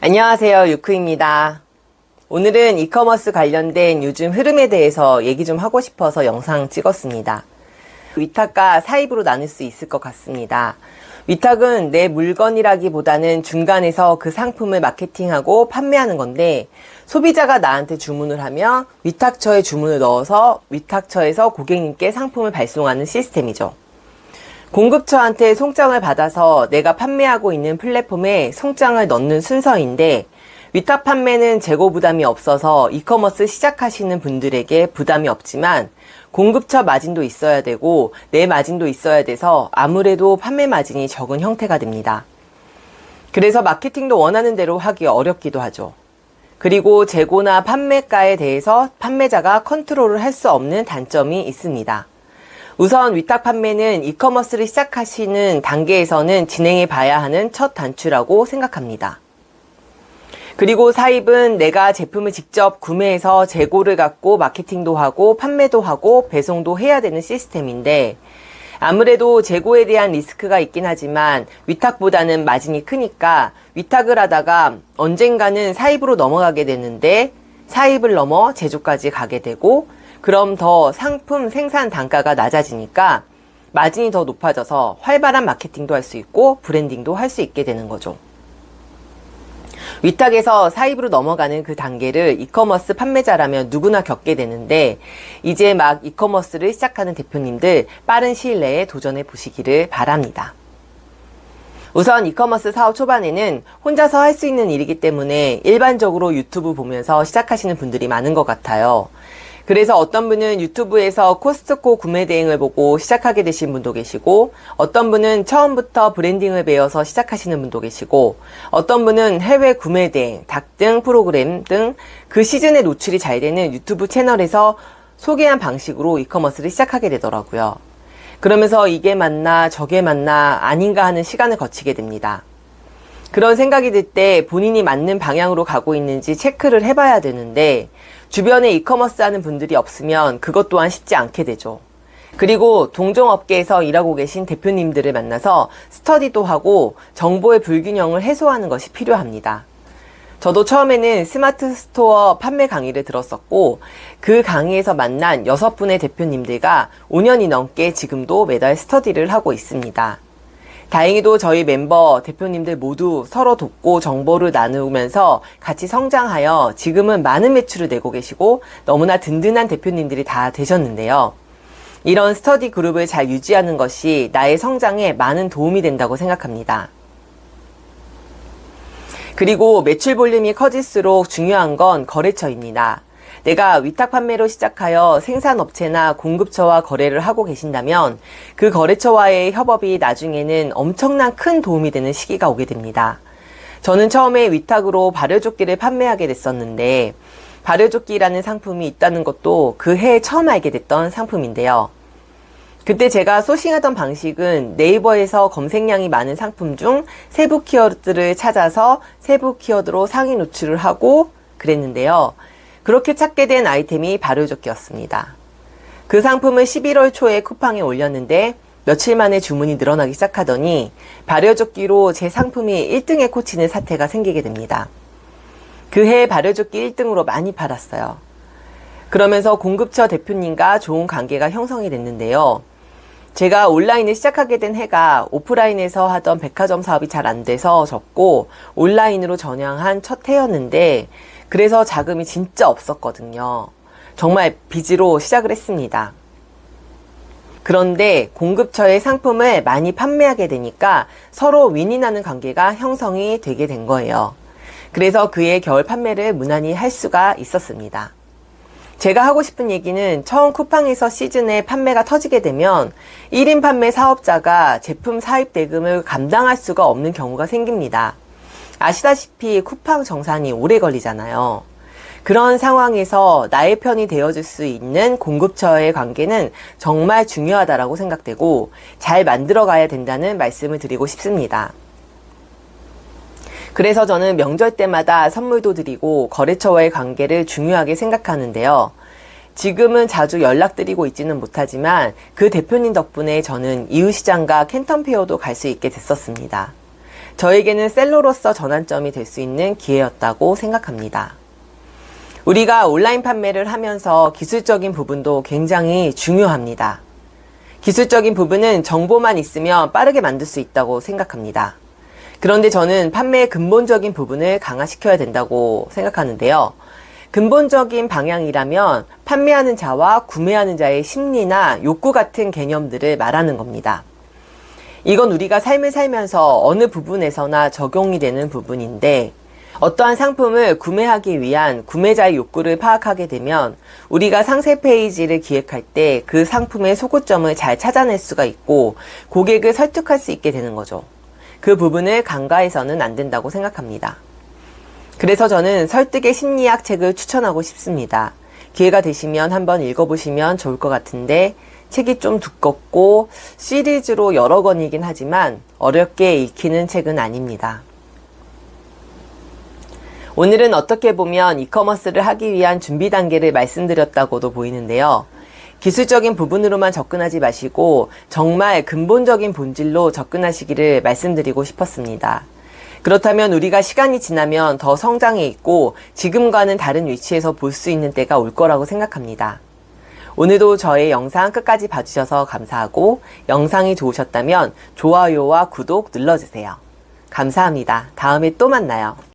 안녕하세요, 유크입니다. 오늘은 이커머스 관련된 요즘 흐름에 대해서 얘기 좀 하고 싶어서 영상 찍었습니다. 위탁과 사입으로 나눌 수 있을 것 같습니다. 위탁은 내 물건이라기보다는 중간에서 그 상품을 마케팅하고 판매하는 건데, 소비자가 나한테 주문을 하면 위탁처에 주문을 넣어서 위탁처에서 고객님께 상품을 발송하는 시스템이죠. 공급처한테 송장을 받아서 내가 판매하고 있는 플랫폼에 송장을 넣는 순서인데, 위탁 판매는 재고 부담이 없어서 이커머스 시작하시는 분들에게 부담이 없지만 공급처 마진도 있어야 되고 내 마진도 있어야 돼서 아무래도 판매 마진이 적은 형태가 됩니다. 그래서 마케팅도 원하는 대로 하기 어렵기도 하죠. 그리고 재고나 판매가에 대해서 판매자가 컨트롤을 할 수 없는 단점이 있습니다. 우선 위탁 판매는 이커머스를 시작하시는 단계에서는 진행해 봐야 하는 첫 단추라고 생각합니다. 그리고 사입은 내가 제품을 직접 구매해서 재고를 갖고 마케팅도 하고 판매도 하고 배송도 해야 되는 시스템인데, 아무래도 재고에 대한 리스크가 있긴 하지만 위탁보다는 마진이 크니까 위탁을 하다가 언젠가는 사입으로 넘어가게 되는데, 사입을 넘어 제조까지 가게 되고, 그럼 더 상품 생산 단가가 낮아지니까 마진이 더 높아져서 활발한 마케팅도 할 수 있고 브랜딩도 할 수 있게 되는 거죠. 위탁에서 사입으로 넘어가는 그 단계를 이커머스 판매자라면 누구나 겪게 되는데, 이제 막 이커머스를 시작하는 대표님들 빠른 시일 내에 도전해 보시기를 바랍니다. 우선 이커머스 사업 초반에는 혼자서 할 수 있는 일이기 때문에 일반적으로 유튜브 보면서 시작하시는 분들이 많은 것 같아요. 그래서 어떤 분은 유튜브에서 코스트코 구매 대행을 보고 시작하게 되신 분도 계시고, 어떤 분은 처음부터 브랜딩을 배워서 시작하시는 분도 계시고, 어떤 분은 해외 구매 대행, 닭등 프로그램 등 그 시즌에 노출이 잘 되는 유튜브 채널에서 소개한 방식으로 이커머스를 시작하게 되더라고요. 그러면서 이게 맞나 저게 맞나 아닌가 하는 시간을 거치게 됩니다. 그런 생각이 들 때 본인이 맞는 방향으로 가고 있는지 체크를 해봐야 되는데, 주변에 이커머스 하는 분들이 없으면 그것 또한 쉽지 않게 되죠. 그리고 동종업계에서 일하고 계신 대표님들을 만나서 스터디도 하고 정보의 불균형을 해소하는 것이 필요합니다. 저도 처음에는 스마트 스토어 판매 강의를 들었었고, 그 강의에서 만난 6분의 대표님들과 5년이 넘게 지금도 매달 스터디를 하고 있습니다. 다행히도 저희 멤버 대표님들 모두 서로 돕고 정보를 나누면서 같이 성장하여 지금은 많은 매출을 내고 계시고 너무나 든든한 대표님들이 다 되셨는데요. 이런 스터디 그룹을 잘 유지하는 것이 나의 성장에 많은 도움이 된다고 생각합니다. 그리고 매출 볼륨이 커질수록 중요한 건 거래처입니다. 내가 위탁 판매로 시작하여 생산업체나 공급처와 거래를 하고 계신다면 그 거래처와의 협업이 나중에는 엄청난 큰 도움이 되는 시기가 오게 됩니다. 저는 처음에 위탁으로 발효조끼를 판매하게 됐었는데, 발효조끼라는 상품이 있다는 것도 그 해에 처음 알게 됐던 상품인데요. 그때 제가 소싱하던 방식은 네이버에서 검색량이 많은 상품 중 세부 키워드를 찾아서 세부 키워드로 상위 노출을 하고 그랬는데요. 그렇게 찾게 된 아이템이 발효조끼였습니다. 그 상품을 11월 초에 쿠팡에 올렸는데 며칠 만에 주문이 늘어나기 시작하더니 발효조끼로 제 상품이 1등에 꽂히는 사태가 생기게 됩니다. 그해 발효조끼 1등으로 많이 팔았어요. 그러면서 공급처 대표님과 좋은 관계가 형성이 됐는데요. 제가 온라인을 시작하게 된 해가 오프라인에서 하던 백화점 사업이 잘 안 돼서 접고 온라인으로 전향한 첫 해였는데, 그래서 자금이 진짜 없었거든요. 정말 빚으로 시작을 했습니다. 그런데 공급처의 상품을 많이 판매하게 되니까 서로 윈윈하는 관계가 형성이 되게 된 거예요. 그래서 그해 겨울 판매를 무난히 할 수가 있었습니다. 제가 하고 싶은 얘기는 처음 쿠팡에서 시즌에 판매가 터지게 되면 1인 판매 사업자가 제품 사입 대금을 감당할 수가 없는 경우가 생깁니다. 아시다시피 쿠팡 정산이 오래 걸리잖아요. 그런 상황에서 나의 편이 되어줄 수 있는 공급처의 관계는 정말 중요하다고 생각되고 잘 만들어 가야 된다는 말씀을 드리고 싶습니다. 그래서 저는 명절 때마다 선물도 드리고 거래처와의 관계를 중요하게 생각하는데요. 지금은 자주 연락드리고 있지는 못하지만 그 대표님 덕분에 저는 이웃시장과 캔턴페어도 갈 수 있게 됐었습니다. 저에게는 셀러로서 전환점이 될 수 있는 기회였다고 생각합니다. 우리가 온라인 판매를 하면서 기술적인 부분도 굉장히 중요합니다. 기술적인 부분은 정보만 있으면 빠르게 만들 수 있다고 생각합니다. 그런데 저는 판매의 근본적인 부분을 강화시켜야 된다고 생각하는데요. 근본적인 방향이라면 판매하는 자와 구매하는 자의 심리나 욕구 같은 개념들을 말하는 겁니다. 이건 우리가 삶을 살면서 어느 부분에서나 적용이 되는 부분인데, 어떠한 상품을 구매하기 위한 구매자의 욕구를 파악하게 되면 우리가 상세 페이지를 기획할 때 그 상품의 소구점을 잘 찾아낼 수가 있고 고객을 설득할 수 있게 되는 거죠. 그 부분을 간과해서는 안 된다고 생각합니다. 그래서 저는 설득의 심리학 책을 추천하고 싶습니다. 기회가 되시면 한번 읽어보시면 좋을 것 같은데, 책이 좀 두껍고 시리즈로 여러 권이긴 하지만 어렵게 읽히는 책은 아닙니다. 오늘은 어떻게 보면 이커머스를 하기 위한 준비 단계를 말씀드렸다고도 보이는데요. 기술적인 부분으로만 접근하지 마시고 정말 근본적인 본질로 접근하시기를 말씀드리고 싶었습니다. 그렇다면 우리가 시간이 지나면 더 성장해 있고 지금과는 다른 위치에서 볼 수 있는 때가 올 거라고 생각합니다. 오늘도 저의 영상 끝까지 봐주셔서 감사하고, 영상이 좋으셨다면 좋아요와 구독 눌러주세요. 감사합니다. 다음에 또 만나요.